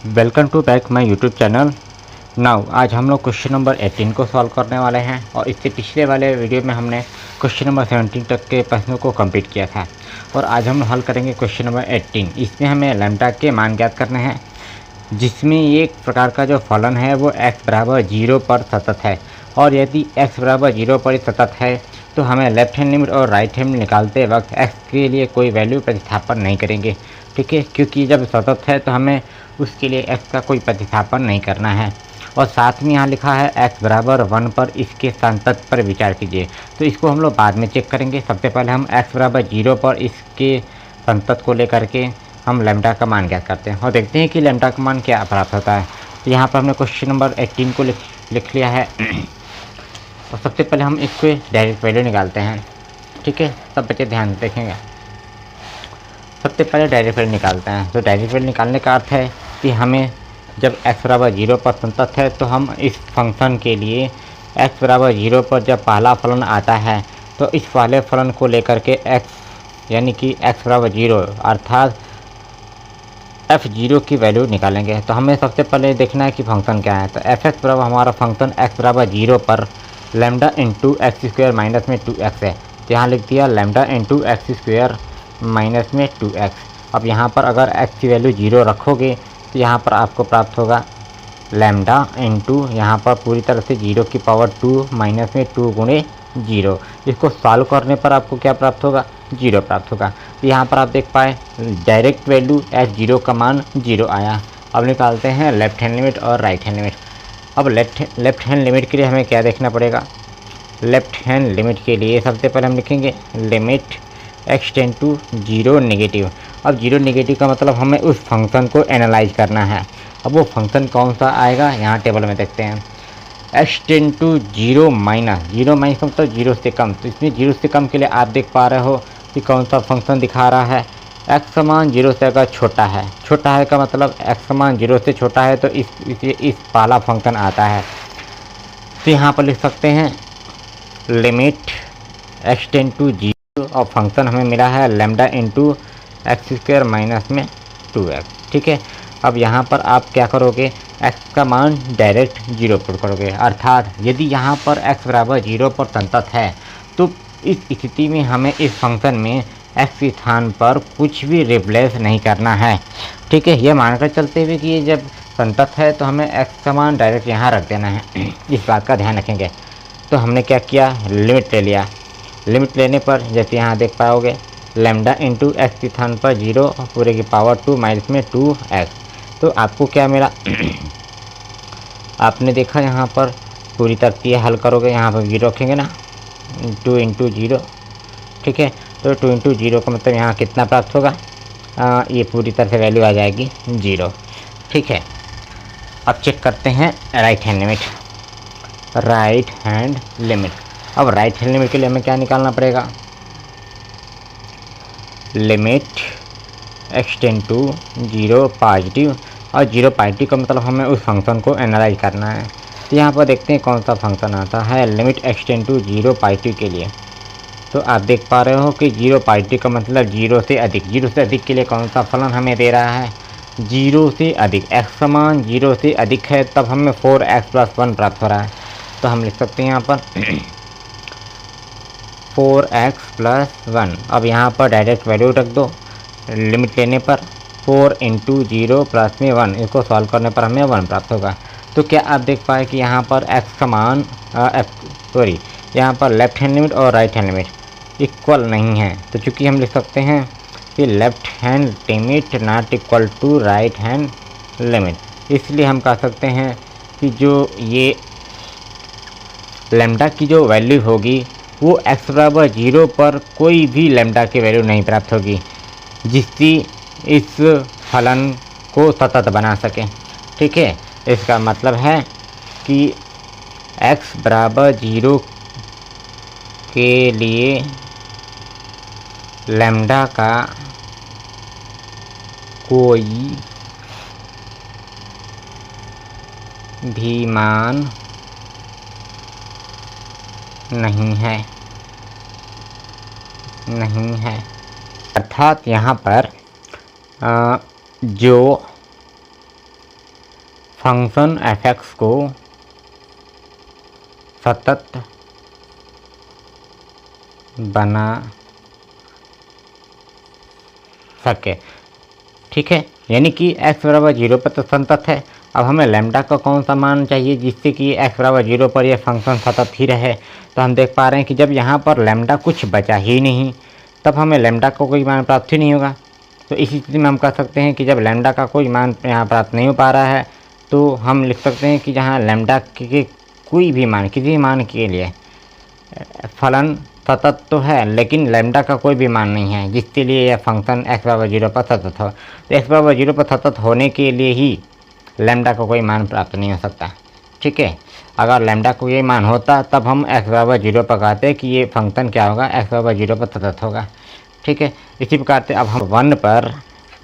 Welcome to back my YouTube channel. Now आज हम लोग क्वेश्चन नंबर 18 को सॉल्व करने वाले हैं और इससे पिछले वाले वीडियो में हमने क्वेश्चन नंबर 17 तक के प्रश्नों को कंप्लीट किया था और आज हम हल करेंगे क्वेश्चन नंबर 18। इसमें हमें लैम्डा के मान ज्ञात करने हैं, जिसमें एक प्रकार का जो फलन है वो x बराबर 0 पर सतत है और यदि x बराबर 0 पर सतत है तो हमें लेफ्ट हैंड लिमिट और राइट हैंड निकालते वक्त x के लिए कोई वैल्यू प्रतिस्थापन नहीं करेंगे, ठीक है, क्योंकि जब सतत है तो हमें उसके लिए x का कोई प्रतिस्थापन नहीं करना है। और साथ में यहाँ लिखा है x बराबर 1 पर इसके संतत पर विचार कीजिए, तो इसको हम लोग बाद में चेक करेंगे। सबसे पहले हम x बराबर 0 पर इसके संतत को लेकर के हम लैम्डा का मान ज्ञात करते हैं और देखते हैं कि लैम्डा का मान क्या प्राप्त होता है। तो यहाँ पर हमने क्वेश्चन नंबर 18 को लिख लिया है और सबसे पहले हम इसको डायरेक्ट वैल्यू निकालते हैं, ठीक है। सब बच्चे ध्यान देखेंगे। सबसे पहले डायरेक्ट वैल्यू निकालते हैं। तो डायरेक्ट वैल्यू निकालने का अर्थ है कि हमें जब x बराबर 0 पर संतत है तो हम इस फंक्शन के लिए x बराबर 0 पर जब पहला फलन आता है तो इस पहले फलन को लेकर के x यानी कि x बराबर 0 अर्थात f0 की वैल्यू निकालेंगे। तो हमें सबसे पहले देखना है कि फंक्शन क्या है। तो f(x) बराबर हमारा फंक्शन x बराबर 0 पर lambda into x square minus में 2x है। तो यहाँ लिख दिया lambda into x square minus में 2x। अब यहाँ पर अगर x की वैल्यू 0 रखोगे तो यहाँ पर आपको प्राप्त होगा लैम्डा इंटू यहाँ पर पूरी तरह से 0 की पावर 2 माइनस में 2 गुणे 0। इसको सॉल्व करने पर आपको क्या प्राप्त होगा, 0 प्राप्त होगा। तो यहाँ पर आप देख पाए डायरेक्ट वैल्यू h0 का मान 0 आया। अब निकालते हैं लेफ्ट हैंड लिमिट और राइट हैंड लिमिट। अब लेफ्ट हैंड लिमिट के लिए हमें क्या देखना पड़ेगा। लेफ्ट हैंड लिमिट के लिए सबसे पहले हम लिखेंगे limit x tend to 0 negative. अब 0 नेगेटिव का मतलब हमें उस फंक्शन को एनालाइज करना है। अब वो फंक्शन कौन सा आएगा यहाँ टेबल में देखते हैं। x टेंड टू 0 माइनस का मतलब 0 से कम। तो इसमें 0 से कम के लिए आप देख पा रहे हो कि कौन सा फंक्शन दिखा रहा है। x समान 0 से अगर छोटा है का मतलब x समान 0 से छोटा है तो इस पहला फंक्शन आता है। तो यहाँ पर लिख सकते हैं लिमिट x टेंड टू 0 और फंक्शन हमें मिला है lambda into x square minus में 2x, ठीक है। अब यहाँ पर आप क्या करोगे, x का मान डायरेक्ट 0 पुट करोगे, अर्थात यदि यहाँ पर x बराबर 0 पर संतत है तो इस स्थिति में हमें इस फंक्शन में x के स्थान पर कुछ भी रिप्लेस नहीं करना है, ठीक है। ये मानकर चलते हुए कि ये जब संतत है तो हमें x का मान डायरेक्ट यहाँ रख देना है, इस बात का ध्यान रखेंगे। तो हमने क्या किया, लिमिट ले लिया। लिमिट लेने पर जैसे यहाँ देख पाओगे लैम्डा इंटू एक्स के स्थान पर 0 पूरे की पावर 2 माइनस में 2x। तो आपको क्या मिला आपने देखा यहाँ पर पूरी तरह हल करोगे, यहाँ पर 0 रखेंगे ना, 2 इंटू 0, ठीक है। तो 2 इंटू 0 का मतलब यहाँ कितना प्राप्त होगा, ये पूरी तरह से वैल्यू आ जाएगी 0, ठीक है। अब चेक करते हैं right hand limit. Right hand limit, अब राइट हैंड लिमिट के लिए हमें क्या निकालना पड़ेगा, limit x tend to 0 positive. और 0 पॉजिटिव का मतलब हमें उस फंक्शन को एनालाइज करना है। तो यहाँ पर देखते हैं कौन सा फंक्शन आता है limit x tend to 0 positive के लिए। तो आप देख पा रहे हो कि 0 पॉजिटिव का मतलब 0 से अधिक। 0 से अधिक के लिए कौन सा फलन हमें दे रहा है, 0 से अधिक। x समान 0 से अधिक है तब हमें 4x प्लस 1 प्राप्त हो रहा है। तो हम लिख सकते हैं यहाँ पर 4x प्लस 1। अब यहाँ पर डायरेक्ट वैल्यू रख दो लिमिट लेने पर 4 इंटू 0 प्लस में 1, इसको सॉल्व करने पर हमें 1 प्राप्त होगा। तो क्या आप देख पाए कि यहाँ पर x का मान यहाँ पर लेफ्ट हैंड लिमिट और राइट हैंड लिमिट इक्वल नहीं है। तो चूँकि हम लिख सकते हैं कि left hand limit not equal to right hand limit, इसलिए हम कह सकते हैं कि जो ये लैम्डा की जो वैल्यू होगी वो x बराबर 0 पर कोई भी लैम्डा की वैल्यू नहीं प्राप्त होगी जिससे इस फलन को सतत बना सके, ठीक है। इसका मतलब है कि x बराबर 0 के लिए लैम्डा का कोई भी मान नहीं है, अर्थात यहाँ पर जो फंक्शन f(x) को सतत बना सके। ठीक है, यानी कि x बराबर 0 पर तो संतत है। अब हमें लैम्डा का कौन सा मान चाहिए जिससे कि x बराबर 0 पर यह फंक्शन सतत ही रहे। तो हम देख पा रहे हैं कि जब यहाँ पर लैम्डा कुछ बचा ही नहीं तब हमें लैम्डा का कोई मान प्राप्त ही नहीं होगा। तो इसी स्थिति में हम कह सकते हैं कि जब लैम्डा का कोई मान यहाँ प्राप्त नहीं हो पा रहा है तो हम लिख सकते हैं कि जहाँ लैम्डा के कोई भी मान, किसी भी मान के लिए फलन सतत तो है लेकिन लैम्डा का कोई भी मान नहीं है जिसके लिए यह फंक्शन x बराबर 0 पर सतत हो। तो x बराबर 0 पर सतत होने के लिए ही लैम्डा का कोई मान प्राप्त नहीं हो सकता। ठीक है, अगर लैम्डा को ये मान होता तब हम x बराबर 0 पर कहते कि ये फंक्शन क्या होगा, x बराबर 0 पर सतत होगा। ठीक है, इसी प्रकार से अब हम 1 पर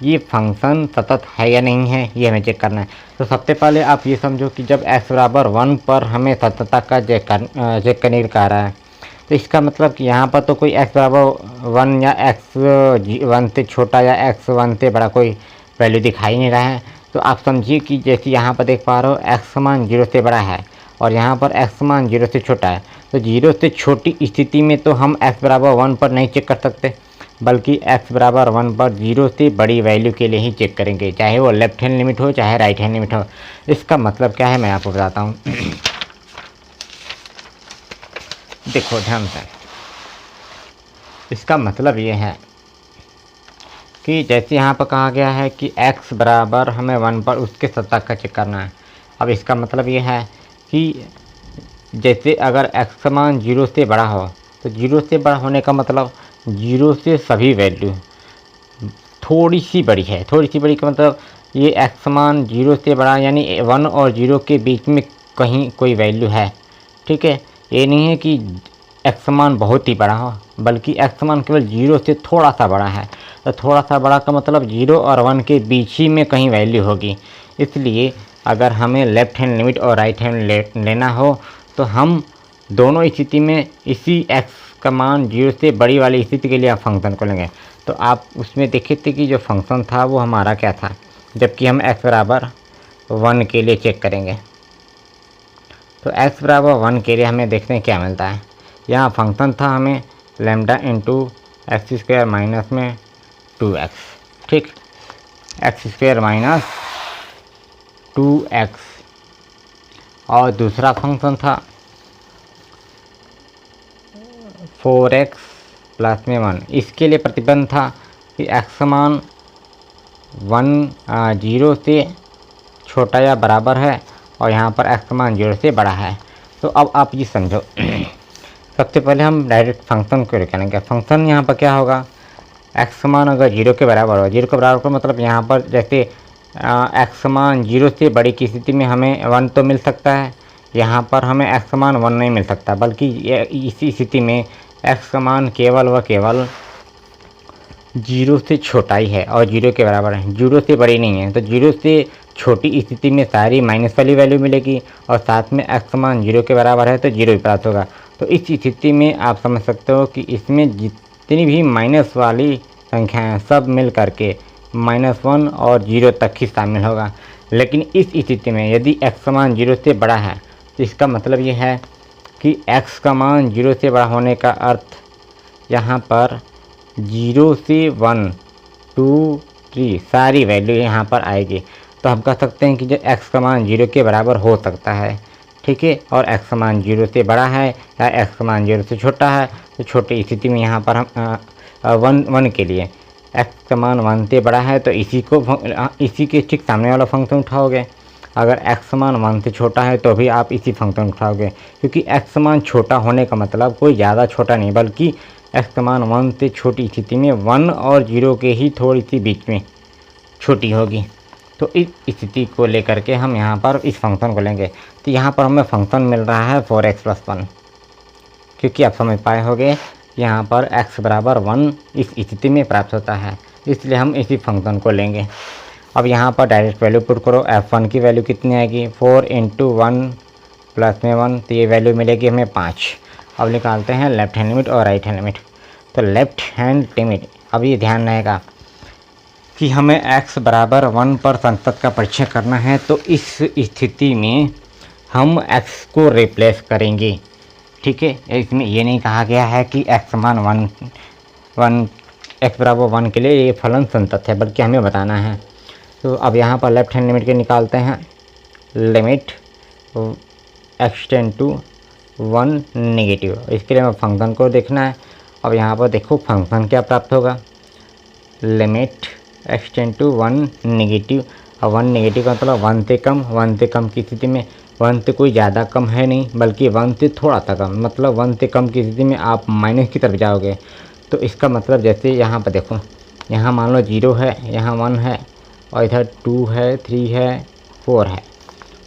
ये फंक्शन सतत है या नहीं है ये हमें चेक करना है। तो सबसे पहले आप ये समझो कि जब x बराबर 1 पर हमें सततता का चेक करने का रहा है तो इसका मतलब कि यहाँ पर तो कोई x बराबर 1 या x 1 से छोटा या x 1 से बड़ा कोई वैल्यू दिखाई नहीं रहा है। तो आप समझिए कि जैसे यहाँ पर देख पा रहे हो x मान 0 से बड़ा है और यहाँ पर x मान 0 से छोटा है। तो 0 से छोटी स्थिति में तो हम x बराबर 1 पर नहीं चेक कर सकते बल्कि x बराबर 1 पर 0 से बड़ी वैल्यू के लिए ही चेक करेंगे, चाहे वो लेफ्ट हैंड लिमिट हो चाहे राइट हैंड लिमिट हो। इसका मतलब क्या है मैं आपको बताता हूँ। देखो ध्यान से, इसका मतलब ये है कि जैसे यहाँ पर कहा गया है कि x बराबर हमें 1 पर उसके सतत का चेक करना है। अब इसका मतलब ये है कि जैसे अगर x मान 0 से बड़ा हो तो 0 से बड़ा होने का मतलब 0 से सभी वैल्यू थोड़ी सी बड़ी है। थोड़ी सी बड़ी का मतलब ये x मान 0 से बड़ा यानी 1 और 0 के बीच में कहीं कोई वैल्यू है। ठीक है, ये नहीं है कि x मान बहुत ही बड़ा हो बल्कि x मान केवल 0 से थोड़ा सा बड़ा है। तो थोड़ा सा बड़ा का मतलब 0 और 1 के बीच ही में कहीं वैल्यू होगी। इसलिए अगर हमें लेफ़्ट हैंड लिमिट और राइट हैंड लेना हो तो हम दोनों स्थिति में इसी x का मान 0 से बड़ी वाली स्थिति के लिए आप फंक्शन को लेंगे। तो आप उसमें देखे थे कि जो फंक्शन था वो हमारा क्या था, जबकि हम x बराबर 1 के लिए चेक करेंगे। तो x बराबर 1 के लिए हमें देखते हैं क्या मिलता है। यहाँ फंक्शन था हमें lambda into x square minus में 2x। ठीक, एक्स स्क्वायर माइनस 2x और दूसरा फंक्शन था 4x प्लस में 1। इसके लिए प्रतिबंध था कि x मान 0 से छोटा या बराबर है और यहाँ पर x मान 0 से बड़ा है। तो अब आप ये समझो, सबसे पहले हम डायरेक्ट फंक्शन को निकालेंगे। फंक्शन यहाँ पर क्या होगा, x मान अगर 0 के बराबर हो, 0 के बराबर का मतलब यहाँ पर जैसे x मान 0 से बड़ी की स्थिति में हमें 1 तो मिल सकता है, यहाँ पर हमें x मान 1 नहीं मिल सकता बल्कि इसी स्थिति में x का मान केवल व केवल 0 से छोटा ही है और 0 के बराबर है, 0 से बड़ी नहीं है। तो 0 से छोटी स्थिति में सारी माइनस वाली वैल्यू मिलेगी और साथ में x मान 0 के बराबर है तो 0 ही प्राप्त होगा। तो इस स्थिति में आप समझ सकते हो कि इसमें जितनी भी माइनस वाली संख्या हैं सब मिल करके -1 और 0 तक ही शामिल होगा। लेकिन इस स्थिति में यदि x का मान 0 से बड़ा है तो इसका मतलब ये है कि x का मान 0 से बड़ा होने का अर्थ यहाँ पर 0 से 1 2 3 सारी वैल्यू यहाँ पर आएगी। तो हम कह सकते हैं कि जो x का मान 0 के बराबर हो सकता है, ठीक है, और x का मान 0 से बड़ा है या x का मान 0 से छोटा है। तो छोटी स्थिति में यहाँ पर हम 1 के लिए x का मान 1 से बड़ा है तो इसी के ठीक सामने वाला फंक्शन उठाओगे। अगर x मान 1 से छोटा है तो भी आप इसी फंक्शन उठाओगे, क्योंकि x मान छोटा होने का मतलब कोई ज़्यादा छोटा नहीं बल्कि x का मान 1 से छोटी स्थिति में 1 और 0 के ही थोड़ी सी बीच में छोटी होगी। तो इस स्थिति को लेकर के हम यहाँ पर इस फंक्शन को लेंगे। तो यहाँ पर हमें फंक्शन मिल रहा है 4x + 1, क्योंकि आप समझ पाए होंगे यहाँ पर x बराबर 1 इस स्थिति में प्राप्त होता है, इसलिए हम इसी फंक्शन को लेंगे। अब यहाँ पर डायरेक्ट वैल्यू पुट करो, f1 की वैल्यू कितनी आएगी 4 × 1 + में 1, तो ये वैल्यू मिलेगी हमें 5। अब निकालते हैं लेफ्ट हैंड लिमिट और राइट हैंड लिमिट। तो लेफ्ट हैंड लिमिट, अब ये ध्यान रहेगा कि हमें x बराबर 1 पर संतत का परीक्षण करना है, तो इस स्थिति में हम x को रिप्लेस करेंगे। ठीक है, इसमें ये नहीं कहा गया है कि x मान 1 x बराबर 1 के लिए ये फलन संतत है, बल्कि हमें बताना है। तो अब यहाँ पर लेफ्ट हैंड लिमिट के निकालते हैं। Limit x tend to 1 negative, इसके लिए हमें फंक्शन को देखना है। अब यहाँ पर देखो फंक्शन क्या प्राप्त होगा, limit x tend to 1 negative. अब 1 नेगेटिव का मतलब 1 से कम, 1 से कम की स्थिति में 1 से कोई ज़्यादा कम है नहीं, बल्कि 1 से थोड़ा सा कम, मतलब 1 से कम की स्थिति में आप माइनस की तरफ जाओगे। तो इसका मतलब जैसे यहाँ पर देखो, यहाँ मान लो 0 है, यहाँ 1 है, और इधर 2 है, 3 है, 4 है,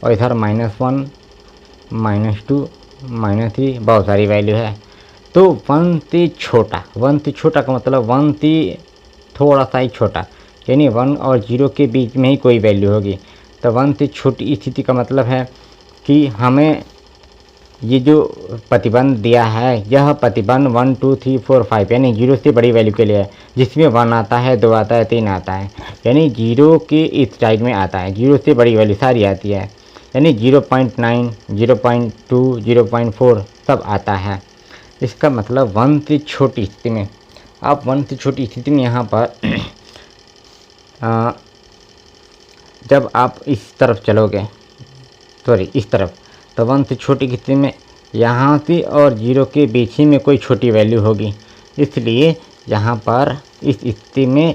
और इधर -1, -2, -3, बहुत सारी वैल्यू है। तो 1 से छोटा, 1 से छोटा का मतलब 1 से थोड़ा सा ही छोटा, यानी 1 और 0 के बीच में ही कोई वैल्यू होगी। तो 1 से छोटी स्थिति का मतलब है कि हमें ये जो प्रतिबंध दिया है, यह प्रतिबंध 1 2 3 4 5 यानी 0 से बड़ी वैल्यू के लिए है, जिसमें 1 आता है, 2 आता है, 3 आता है, यानी 0 के इस साइड में आता है। 0 से बड़ी वैल्यू सारी आती है, यानी 0.9, 0.2, 0.4 सब आता है। इसका मतलब 1 से छोटी स्थिति में, आप 1 से छोटी स्थिति में यहाँ पर जब आप इस तरफ चलोगे, सॉरी इस तरफ, तो 1 से छोटी की स्थिति में यहाँ से और 0 के बीच ही में कोई छोटी वैल्यू होगी, इसलिए यहाँ पर इस स्थिति में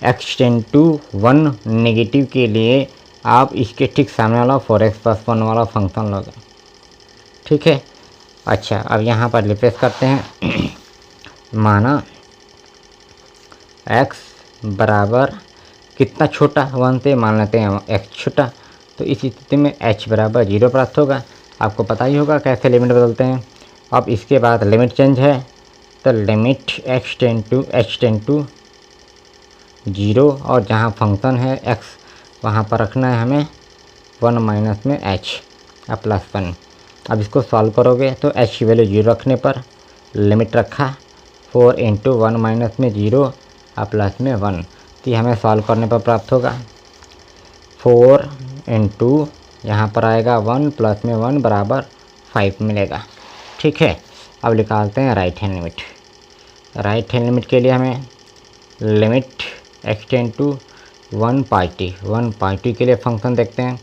x टेंड टू 1 नेगेटिव के लिए आप इसके ठीक सामने वाला 4x+1 वाला फंक्शन लोगे। ठीक है, अच्छा अब यहाँ पर रिप्लेस करते हैं। माना x बराबर कितना छोटा, 1 से मान लेते हैं x छोटा, तो इस स्थिति में h बराबर 0 प्राप्त होगा। आपको पता ही होगा कैसे लिमिट बदलते हैं। अब इसके बाद लिमिट चेंज है, तो लिमिट x टेंड टू 0, और जहाँ फंक्शन है x वहाँ पर रखना है हमें 1 माइनस में h और +1। अब इसको सॉल्व करोगे तो h की वैल्यू 0 रखने पर लिमिट रखा 4 × 1 माइनस में 0 और प्लस में 1, तो हमें सॉल्व करने पर प्राप्त होगा 4 × यहाँ पर आएगा 1 प्लस में 1 बराबर 5 मिलेगा। ठीक है, अब निकालते हैं right hand limit. Right hand limit के लिए हमें लिमिट x टेंड टू 1 पार्टी के लिए फंक्शन देखते हैं,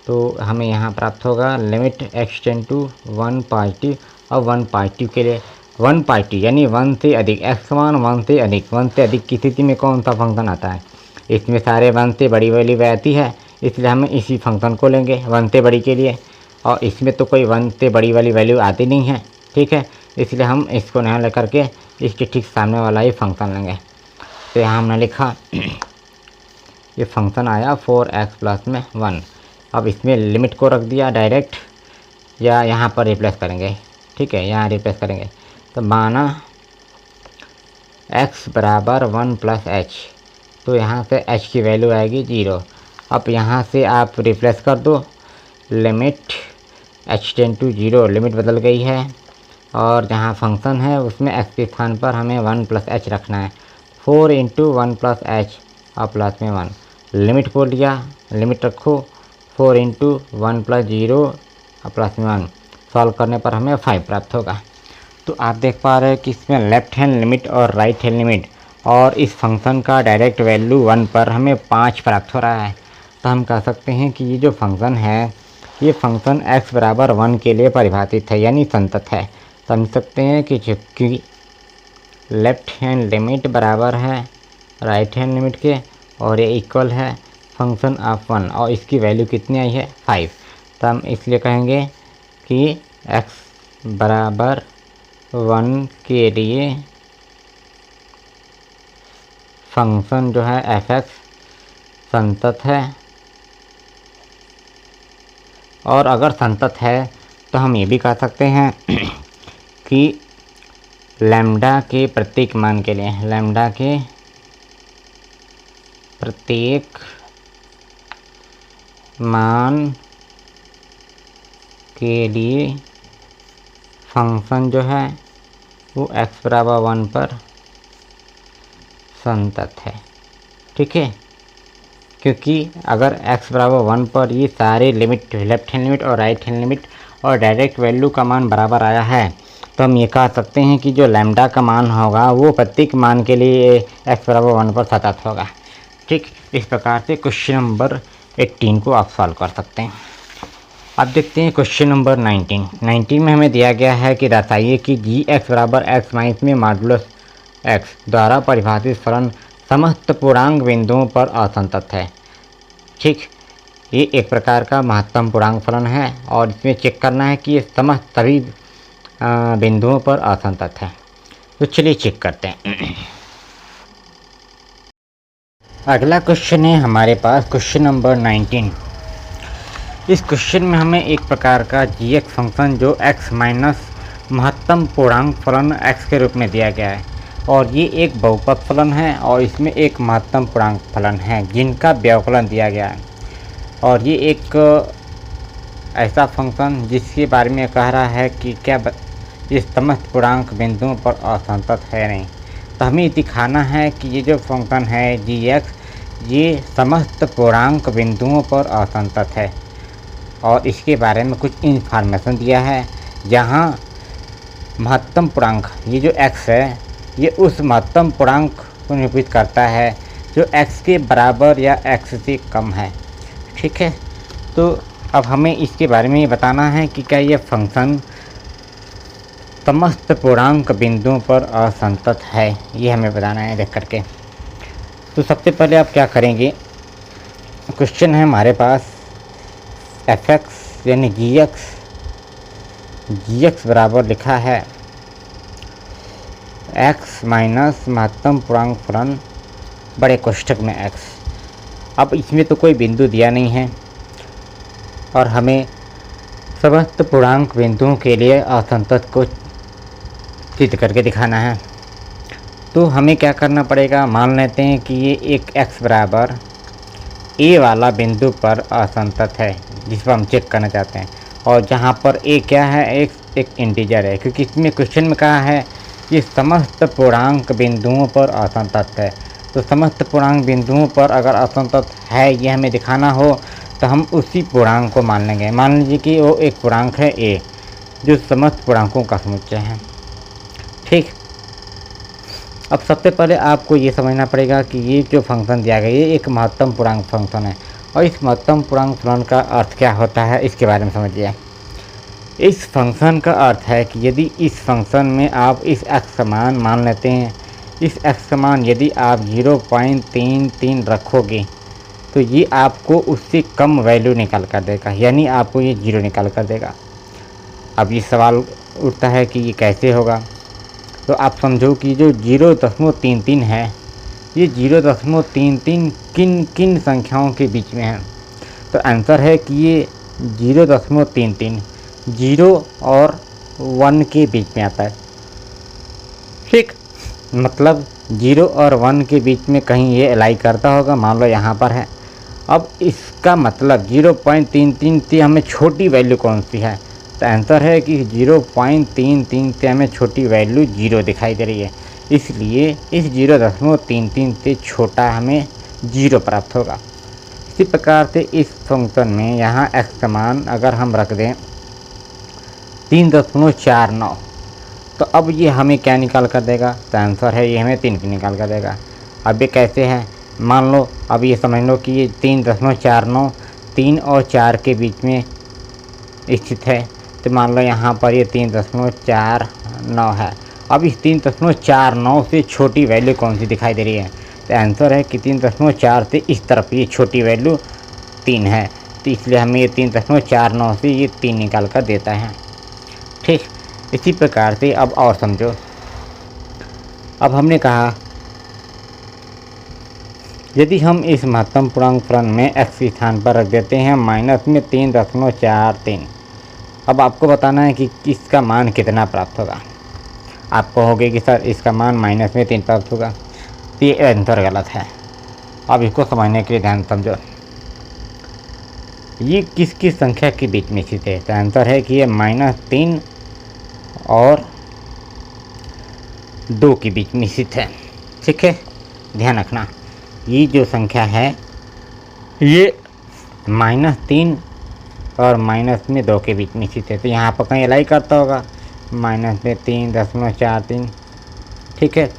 तो हमें यहाँ प्राप्त होगा लिमिट x टेंड टू 1 पार्टी, और 1 पार्टी के लिए 1 पार्टी यानी 1 से अधिक, x मान 1 से अधिक, 1 से अधिक की स्थिति में कौन सा फंक्शन आता है, इसमें सारे 1 से बड़ी वैल्यू आती है, इसलिए हम इसी फंक्शन को लेंगे 1 से बड़ी के लिए, और इसमें तो कोई 1 से बड़ी वाली वैल्यू आती नहीं है। ठीक है, इसलिए हम इसको यहाँ लेकर के इसके ठीक सामने वाला ही फंक्शन लेंगे। तो यहाँ हमने लिखा ये फंक्शन आया 4x+1। अब इसमें लिमिट को रख दिया डायरेक्ट, या यहाँ पर रिप्लेस करेंगे। ठीक है, यहाँ रिप्लेस करेंगे, तो माना x बराबर 1 + h, तो यहाँ से h की वैल्यू आएगी 0। अब यहाँ से आप रिप्लेस कर दो, limit h tend to 0, limit बदल गई है, और जहाँ फंक्शन है उसमें x के स्थान पर हमें 1 + h रखना है, 4 × 1 + h और प्लस में 1, लिमिट को लिया, लिमिट रखो 4 × 1 + 0 और प्लस में 1, सॉल्व करने पर हमें 5 प्राप्त होगा। तो आप देख पा रहे हैं कि इसमें लेफ़्ट हैंड लिमिट और राइट हैंड लिमिट और इस फंक्शन का डायरेक्ट वैल्यू 1 पर हमें 5 प्राप्त हो रहा है। तो हम कह सकते हैं कि ये जो फंक्शन है, ये फंक्शन x बराबर 1 के लिए परिभाषित है, यानी संतत है। समझ सकते हैं कि जबकि लेफ़्ट हैंड लिमिट बराबर है राइट हैंड लिमिट के, और ये इक्वल है फंक्शन ऑफ 1, और इसकी वैल्यू कितनी आई है 5। तो हम इसलिए कहेंगे कि x बराबर 1 के लिए फंक्शन जो है f(x) संतत है। और अगर संतत है तो हम ये भी कह सकते हैं कि लैम्ब्डा के प्रत्येक मान के लिए, लैम्ब्डा के प्रत्येक मान के लिए फंक्शन जो है वो x बराबर 1 पर संतत है। ठीक है, क्योंकि अगर x बराबर 1 पर ये सारे लिमिट, लेफ्ट हैंड लिमिट और राइट हैंड लिमिट और डायरेक्ट वैल्यू का मान बराबर आया है, तो हम ये कह सकते हैं कि जो लैम्डा का मान होगा वो प्रत्येक मान के लिए x बराबर 1 पर सतत होगा। ठीक, इस प्रकार से क्वेश्चन नंबर 18 को आप सॉल्व कर सकते हैं। अब देखते हैं क्वेश्चन नंबर 19 में हमें दिया गया है कि बताइए कि जी एक्स बराबर एक्स माइनस में मॉडुलस एक्स द्वारा परिभाषित फलन समस्त पूर्णांक बिंदुओं पर असंतत है। ठीक, ये एक प्रकार का महत्तम पूर्णांक फलन है और इसमें चेक करना है कि ये समस्त सभी बिंदुओं पर असंतत है। तो चलिए चेक करते हैं। अगला क्वेश्चन है हमारे पास क्वेश्चन नंबर 19। इस क्वेश्चन में हमें एक प्रकार का जी एक्स फंक्शन जो x माइनस महत्तम पूर्णांक फलन x के रूप में दिया गया है और ये एक बहुपद फलन है और इसमें एक महत्तम पूर्णांक फलन है जिनका व्यवकलन दिया गया है। और ये एक ऐसा फंक्शन जिसके बारे में कह रहा है कि क्या इस समस्त पूर्णांक बिंदुओं पर असंतत है नहीं। तो हमें दिखाना है कि ये जो फंक्शन है जी एक्स ये समस्त पूर्णांक बिंदुओं पर असंतत है और इसके बारे में कुछ इन्फॉर्मेशन दिया है, जहाँ महत्तम पूर्णांक ये जो x है ये उस महत्तम पूर्णांक को निरूपित करता है जो x के बराबर या x से कम है। ठीक है, तो अब हमें इसके बारे में ये बताना है कि क्या ये फंक्शन समस्त पूर्णांक बिंदुओं पर असंतत है, ये हमें बताना है देख करके। तो सबसे पहले आप क्या करेंगे, क्वेश्चन है हमारे पास एफ एक्स यानी जी एक्स बराबर लिखा है x माइनस महत्तम पूर्णांक फलन बड़े कोष्ठक में x। अब इसमें तो कोई बिंदु दिया नहीं है और हमें समस्त पूर्णांक बिंदुओं के लिए असंतत को सिद्ध करके दिखाना है। तो हमें क्या करना पड़ेगा, मान लेते हैं कि ये एक x बराबर a वाला बिंदु पर असंतत है जिस पर हम चेक करना चाहते हैं और जहाँ पर a क्या है, एक इंटीजर है, क्योंकि इसमें क्वेश्चन में कहा है कि समस्त पूर्णांक बिंदुओं पर असंतत है। तो समस्त पूर्णांक बिंदुओं पर अगर असंतत है ये हमें दिखाना हो तो हम उसी पूर्णांक को मान लेंगे। मान लीजिए कि वो एक पूर्णांक है a जो समस्त पूर्णांकों का समुच्चय है। ठीक, अब सबसे पहले आपको ये समझना पड़ेगा कि ये जो फंक्शन दिया गया ये एक महत्तम पूर्णांक फंक्शन है और इस महत्तम पूर्णांक फलन का अर्थ क्या होता है इसके बारे में समझिए। इस फंक्शन का अर्थ है कि यदि इस फंक्शन में आप इस x समान मान लेते हैं, इस x समान यदि आप 0.33 रखोगे तो ये आपको उससे कम वैल्यू निकाल कर देगा, यानी आपको ये 0 निकाल कर देगा। अब ये सवाल उठता है कि ये कैसे होगा, तो आप समझो कि जो 0.33 है ये 0.33 किन किन संख्याओं के बीच में है। तो आंसर है कि ये 0.33 0 और 1 के बीच में आता है। ठीक, मतलब 0 और 1 के बीच में कहीं ये अलाई करता होगा, मान लो यहाँ पर है। अब इसका मतलब 0.33 से हमें छोटी वैल्यू कौन सी है, तो आंसर है कि 0.33 से हमें छोटी वैल्यू 0 दिखाई दे रही है, इसलिए इस 0.33 से छोटा हमें 0 प्राप्त होगा। इसी प्रकार से इस फंक्शन में यहाँ x का मान अगर हम रख दें 3.49, तो अब ये हमें क्या निकाल कर देगा, तो आंसर है ये हमें 3 की निकाल कर देगा। अब ये कैसे है, मान लो अब ये समझ लो कि ये 3.49 3 और 4 के बीच में स्थित है। तो मान लो यहाँ पर ये 3.49 है। अब इस 3.49 से छोटी वैल्यू कौन सी दिखाई दे रही है, तो आंसर है कि 3.4 से इस तरफ ये छोटी वैल्यू 3 है, तो इसलिए हमें ये 3.49 से ये 3 निकाल कर देता है। ठीक, इसी प्रकार से अब और समझो। अब हमने कहा यदि हम इस महत्तम पूर्णांक फलन में x के स्थान पर रख देते हैं माइनस में 3.43, अब आपको बताना है कि इसका मान कितना प्राप्त होगा। आप कहोगे कि सर इसका मान माइनस में 3 प्राप्त होगा, तो ये आंसर गलत है। अब इसको समझने के लिए ध्यान समझो, ये किस किस संख्या के बीच में स्थित है, तो आंसर है कि ये -3 और 2 के बीच में स्थित है। ठीक है, ध्यान रखना। ये जो संख्या है ये -3 और -2 के बीच में स्थित है। तो यहाँ पर कहीं अलाई करता होगा -3.43, ठीक है।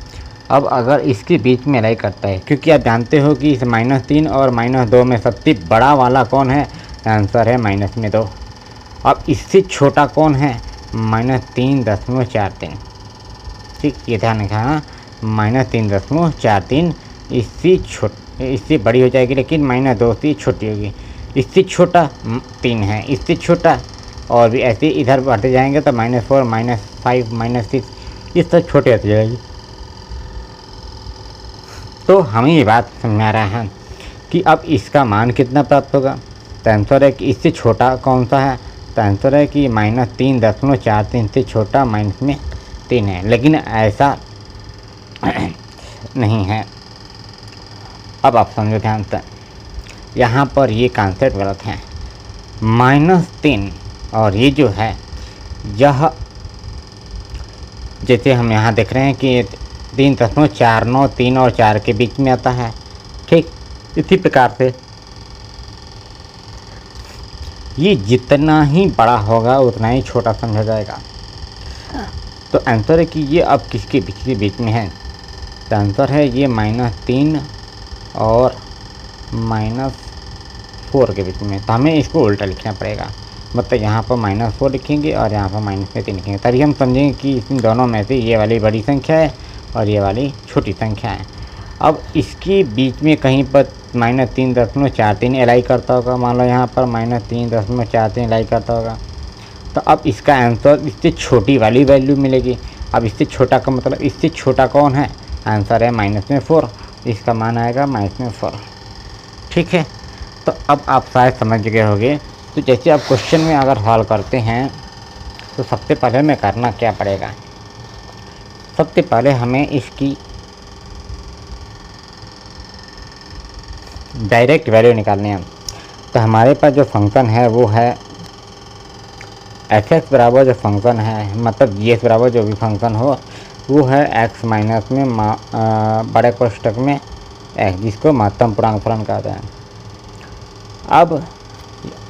अब अगर इसके बीच में अलाई करता है, क्योंकि आप जानते हो कि इस -3 और -2 में सबसे बड़ा वाला कौन है, आंसर है -2। अब इससे छोटा कौन है, -3.43, ठीक, ये ध्यान रखा, हाँ, -3.43 इससे बड़ी हो जाएगी, लेकिन -2 से छोटी होगी। इससे छोटा 3 है, इससे छोटा, और भी ऐसे इधर बढ़ते जाएंगे तो -4, -5, -6, ये सब छोटे होते जाएंगे। तो हमें ये बात समझ आ रहा है कि अब इसका मान कितना प्राप्त होगा। तो आंसर है कि इससे छोटा कौन सा है, तो आंसर है कि -3.43 से छोटा -3 है, लेकिन ऐसा नहीं है। अब आप समझो ध्यान से, यहाँ पर ये कॉन्सेप्ट गलत है। -3 और ये जो है, यह जैसे हम यहाँ देख रहे हैं कि 3.49 3 और 4 के बीच में आता है, ठीक। इसी प्रकार से ये जितना ही बड़ा होगा उतना ही छोटा समझा जाएगा। तो आंसर है कि ये अब किसके बीच में है, तो आंसर है ये -3 और -4 के बीच में। तो हमें इसको उल्टा लिखना पड़ेगा, मतलब यहाँ पर -4 लिखेंगे और यहाँ पर -3 लिखेंगे, तभी हम समझेंगे कि इन दोनों में से ये वाली बड़ी संख्या है और ये वाली छोटी संख्या है। अब इसके बीच में कहीं पर -3.43 अलाई करता होगा, मान लो यहाँ पर -3.43 अलाई करता होगा, तो अब इसका आंसर इससे छोटी वाली वैल्यू मिलेगी। अब इससे छोटा का मतलब इससे छोटा कौन है, आंसर है -4, इसका मान आएगा -4, ठीक है। तो अब आप शायद समझ गए होंगे। तो जैसे आप क्वेश्चन में अगर हल करते हैं तो सबसे पहले हमें करना क्या पड़ेगा, सबसे पहले हमें इसकी डायरेक्ट वैल्यू निकालनी है। तो हमारे पास जो फंक्शन है वो है f(x) बराबर जो फंक्शन है, मतलब g(x) बराबर जो भी फंक्शन हो वो है x माइनस में बड़े कोष्ठक में x, जिसको महत्तम पूर्णांक फलन कहते हैं। अब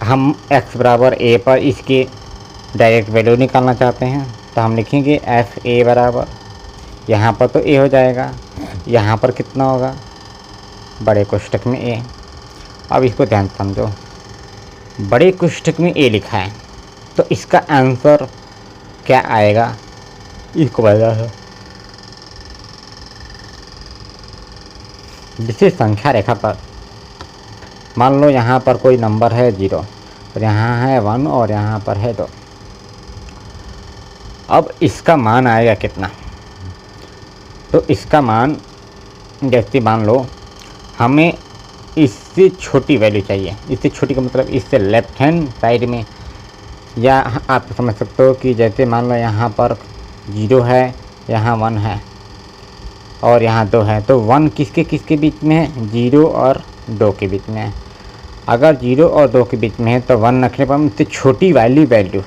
हम x बराबर a पर इसके डायरेक्ट वैल्यू निकालना चाहते हैं, तो हम लिखेंगे f(a) बराबर, यहाँ पर तो a हो जाएगा, यहाँ पर कितना होगा, बड़े कोष्ठक में a। अब इसको ध्यान से समझो, बड़े कोष्ठक में a लिखा है, तो इसका आंसर क्या आएगा, इसको बता है। जैसे संख्या रेखा पर मान लो यहाँ पर कोई नंबर है 0 और यहाँ है 1 और यहाँ पर है 2। अब इसका मान आएगा कितना, तो इसका मान जैसे मान लो हमें इससे छोटी वैल्यू चाहिए, इससे छोटी का मतलब इससे लेफ्ट हैंड साइड में, या आप समझ सकते हो कि जैसे मान लो यहाँ पर 0 है, यहाँ 1 है और यहाँ 2 है, तो 1 किसके किसके बीच में है, 0 और 2 के बीच में है। अगर 0 और 2 के बीच में है तो 1 रखने पर इससे छोटी वाली वैल्यू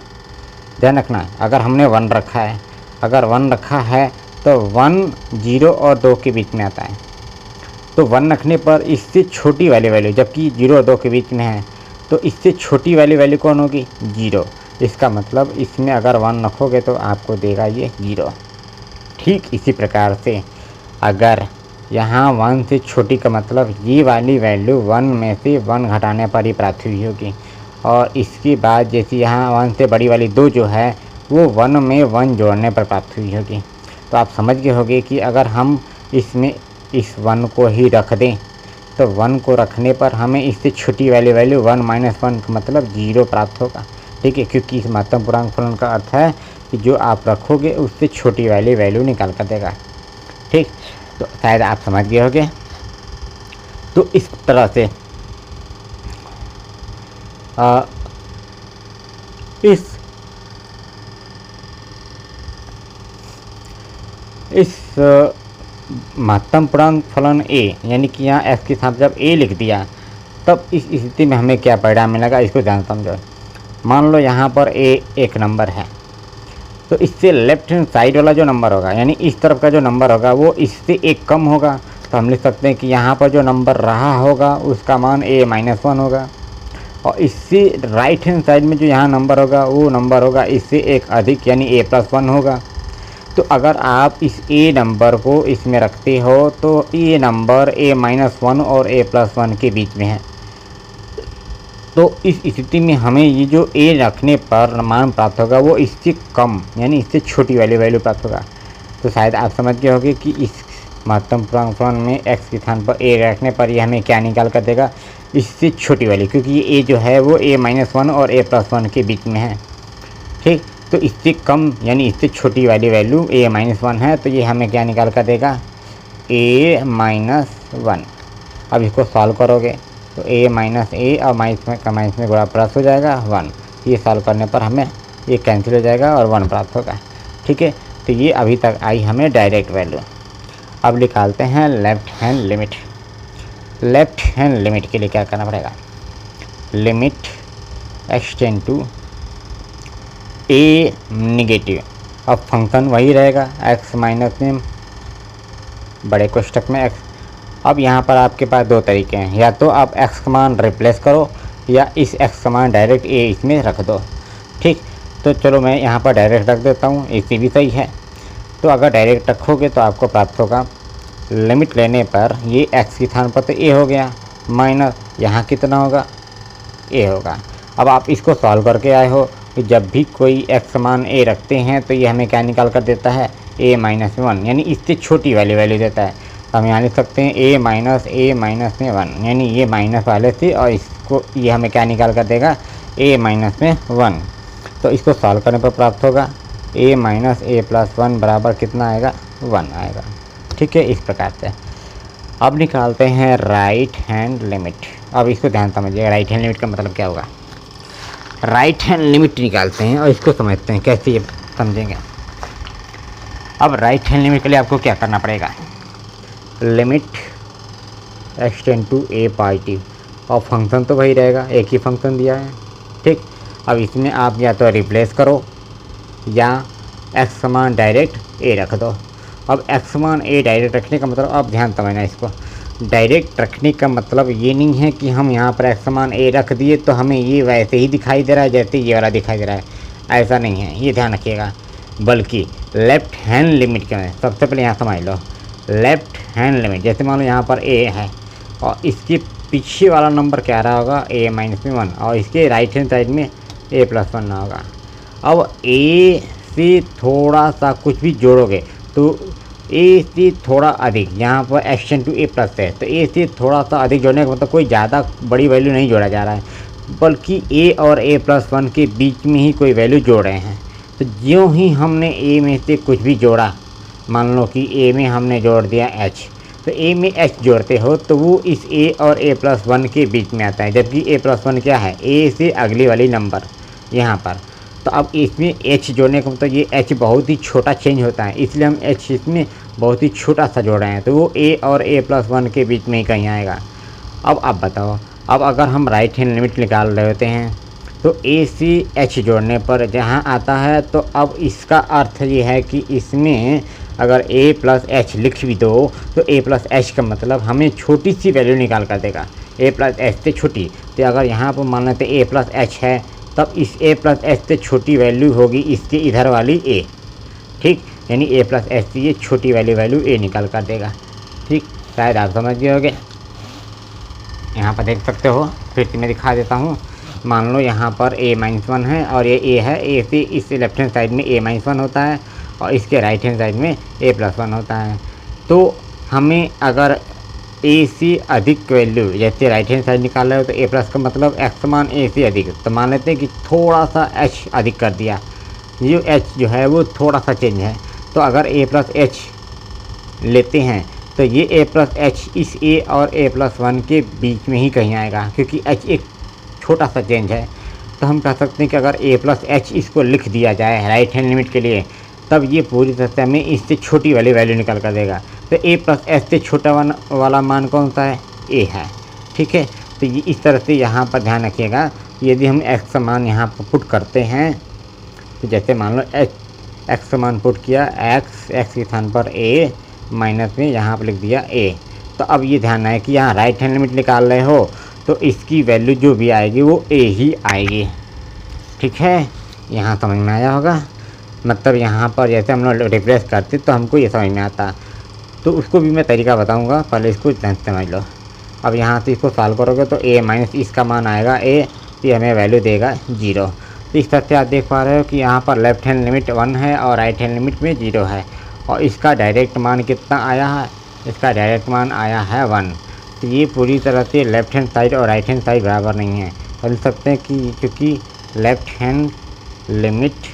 ध्यान रखना। अगर हमने 1 रखा है, अगर 1 रखा है तो 1 0 और 2 के बीच में आता है, तो 1 रखने पर इससे छोटी वाली वैल्यू, जबकि 0 और 2 के बीच में है तो इससे छोटी वाली वैल्यू कौन होगी, 0। इसका मतलब इसमें अगर 1 रखोगे तो आपको देगा ये 0। ठीक इसी प्रकार से अगर यहाँ 1 से छोटी का मतलब ये वाली वैल्यू 1 में से 1 घटाने पर ही प्राप्त हुई होगी, और इसके बाद जैसे यहाँ 1 से बड़ी वाली 2 जो है वो 1 में 1 जोड़ने पर प्राप्त हुई होगी। तो आप समझ गए होंगे कि अगर हम इसमें इस 1 को ही रख दें तो 1 को रखने पर हमें इससे छोटी वाली वैल्यू 1 - 1 मतलब 0 प्राप्त होगा, ठीक है। क्योंकि इस महत्तम पूर्णांक फलन का अर्थ है कि जो आप रखोगे उससे छोटी वाली वैल्यू निकाल कर देगा, ठीक। तो शायद आप समझ गए होंगे। तो इस तरह से इस महत्तम पूर्णांक फलन a, यानी कि यहाँ x के साथ जब a लिख दिया तब इस स्थिति में हमें क्या परिणाम मिलेगा, इसको ध्यान समझो। मान लो यहाँ पर a एक नंबर है, तो इससे लेफ्ट हैंड साइड वाला जो नंबर होगा, यानी इस तरफ का जो नंबर होगा वो इससे 1 कम होगा, तो हम लिख सकते हैं कि यहाँ पर जो नंबर रहा होगा उसका मान a-1 होगा, और इससे राइट हैंड साइड में जो यहाँ नंबर होगा वो नंबर होगा इससे एक अधिक यानी a+1 होगा। तो अगर आप इस a नंबर को इसमें रखते हो तो ये नंबर a-1 और a+1 के बीच में है। तो इस स्थिति में हमें ये जो a रखने पर मान प्राप्त होगा वो इससे कम यानी इससे छोटी वाली वैल्यू प्राप्त होगा। तो शायद आप समझ गए होंगे कि इस महत्तम पूर्णांक में x के स्थान पर a रखने पर ये हमें क्या निकाल कर देगा, इससे छोटी वाली, क्योंकि ये a जो है वो a-1 और a+1 के बीच में है। ठीक, तो इससे कम यानी इससे छोटी वाली वैल्यू a-1 है, तो ये हमें क्या निकाल कर देगा, a-1। अब इसको सॉल्व करोगे तो a माइनस a और माइनस में गुणा प्लस हो जाएगा 1। ये सॉल्व करने पर हमें ये कैंसिल हो जाएगा और 1 प्राप्त होगा। ठीक है, तो ये अभी तक आई हमें डायरेक्ट वैल्यू। अब निकालते हैं left hand limit. Left hand limit के लिए क्या करना पड़ेगा, limit x tend to a negative. अब फंक्शन वही रहेगा x माइनस में बड़े कोष्ठक में x। अब यहाँ पर आपके पास दो तरीके हैं, या तो आप x का मान रिप्लेस करो या इस x का मान डायरेक्ट a इसमें रख दो। ठीक, तो चलो मैं यहाँ पर डायरेक्ट रख देता हूँ, इसी भी सही है। तो अगर डायरेक्ट रखोगे तो आपको प्राप्त होगा, लिमिट लेने पर ये x के स्थान पर तो a हो गया, माइनस यहाँ कितना होगा, a होगा। अब आप इसको सॉल्व करके आए हो कि जब भी कोई x मान a रखते हैं तो ये हमें क्या निकाल कर देता है, a-1 यानी इससे छोटी वाली वैल्यू देता है। तो हम यहाँ लिख सकते हैं a-1 यानी ये माइनस वाले से, और इसको ये हमें क्या निकाल कर देगा, a-1। तो इसको सॉल्व करने पर प्राप्त होगा a-a+1 बराबर कितना आएगा, 1 आएगा। ठीक है, इस प्रकार से। अब निकालते हैं राइट हैंड लिमिट। अब इसको ध्यान समझिए, राइट हैंड लिमिट का मतलब क्या होगा। राइट हैंड लिमिट निकालते हैं और इसको समझते हैं कैसे, ये समझेंगे। अब राइट हैंड लिमिट के लिए आपको क्या करना पड़ेगा, limit x tend to a by t, और फंक्शन तो वही रहेगा, एक ही फंक्शन दिया है। ठीक, अब इसमें आप या तो रिप्लेस करो या x समान डायरेक्ट a रख दो। अब x समान a डायरेक्ट रखने का मतलब, अब ध्यान समझना इसको, डायरेक्ट रखने का मतलब ये नहीं है कि हम यहाँ पर x समान a रख दिए तो हमें ये वैसे ही दिखाई दे रहा है जैसे ये वाला दिखाई दे रहा है, ऐसा नहीं है, ये ध्यान रखिएगा। बल्कि लेफ़्ट हैंड लिमिट क्या है, सबसे पहले यहाँ समझ लो, लेफ़्ट हैंड लिमिट जैसे मान लो यहाँ पर a है और इसके पीछे वाला नंबर क्या रहा होगा, a-1, और इसके राइट हैंड साइड में a+1 होगा। अब a से थोड़ा सा कुछ भी जोड़ोगे तो a से थोड़ा अधिक, यहाँ पर x टेंड टू a+ है तो a से थोड़ा सा अधिक जोड़ने का मतलब कोई ज़्यादा बड़ी वैल्यू नहीं जोड़ा जा रहा है, बल्कि a और a+1 के बीच में ही कोई वैल्यू जोड़ रहे हैं। तो ज्यों ही हमने a में से कुछ भी जोड़ा, मान लो कि a में हमने जोड़ दिया h, तो a में h जोड़ते हो तो वो इस a और a+1 के बीच में आता है, जबकि a+1 क्या है, a से अगली वाली नंबर यहाँ पर। तो अब इसमें h जोड़ने का मतलब ये h बहुत ही छोटा चेंज होता है, इसलिए हम h इसमें बहुत ही छोटा सा जोड़ रहे हैं, तो वो a और a+1 के बीच में ही कहीं आएगा। अब आप बताओ, अब अगर हम राइट हैंड लिमिट निकाल रहे होते हैं तो a से h जोड़ने पर जहाँ आता है, तो अब इसका अर्थ ये है कि इसमें अगर a+h लिख भी दो तो a+h का मतलब हमें छोटी सी वैल्यू निकाल कर देगा, a+h से छोटी। तो अगर यहाँ पर मान लेते a+h है, तब इस a+h से छोटी वैल्यू होगी इसके इधर वाली a। ठीक, यानी a+h से ये छोटी वाली वैल्यू a निकाल कर देगा। ठीक, शायद आप समझ गए होंगे। यहाँ पर देख सकते हो, फिर से मैं दिखा देता हूँ। मान लो यहाँ पर a-1 है और ये a है, a से इस लेफ्ट हैंड साइड में a-1 होता है और इसके राइट हैंड साइड में a+1 होता है। तो हमें अगर a से अधिक वैल्यू, जैसे राइट हैंड साइड निकाल रहे हो तो a+ का मतलब x मान a से अधिक, तो मान लेते हैं कि थोड़ा सा h अधिक कर दिया, ये h जो है वो थोड़ा सा चेंज है। तो अगर a+h लेते हैं तो ये a+h इस a और a+1 के बीच में ही कहीं आएगा, क्योंकि h एक छोटा सा चेंज है। तो हम कह सकते हैं कि अगर a+h इसको लिख दिया जाए राइट हैंड लिमिट के लिए, तब ये पूरी तरह से हमें इससे छोटी वाली वैल्यू निकल कर देगा। तो a+h से छोटा वाला मान कौन सा है, a है। ठीक है, तो ये इस तरह से यहाँ पर ध्यान रखिएगा, यदि हम x मान यहाँ पर पुट करते हैं, तो जैसे मान लो x मान पुट किया, x के स्थान पर a माइनस में यहाँ पर लिख दिया a, तो अब ये ध्यान है कि यहाँ राइट हैंड लिमिट निकाल रहे हो तो इसकी वैल्यू जो भी आएगी वो ए ही आएगी। ठीक है, यहाँ समझ में आया होगा। मतलब यहाँ पर जैसे हम लोग रिप्लेस करते तो हमको ये समझ में आता, तो उसको भी मैं तरीका बताऊँगा, पहले इसको समझ लो। अब यहाँ से इसको सॉल्व करोगे तो ए माइनस इसका मान आएगा ए, ये हमें वैल्यू देगा 0। तो इस तरह से आप देख पा रहे हो कि यहाँ पर लेफ्ट हैंड लिमिट 1 है और राइट हैंड लिमिट में 0 है, और इसका डायरेक्ट मान कितना आया है, इसका डायरेक्ट मान आया है 1। तो ये पूरी तरह से लेफ्ट हैंड साइड और राइट हैंड साइड बराबर नहीं है। समझ सकते हैं कि क्योंकि left hand limit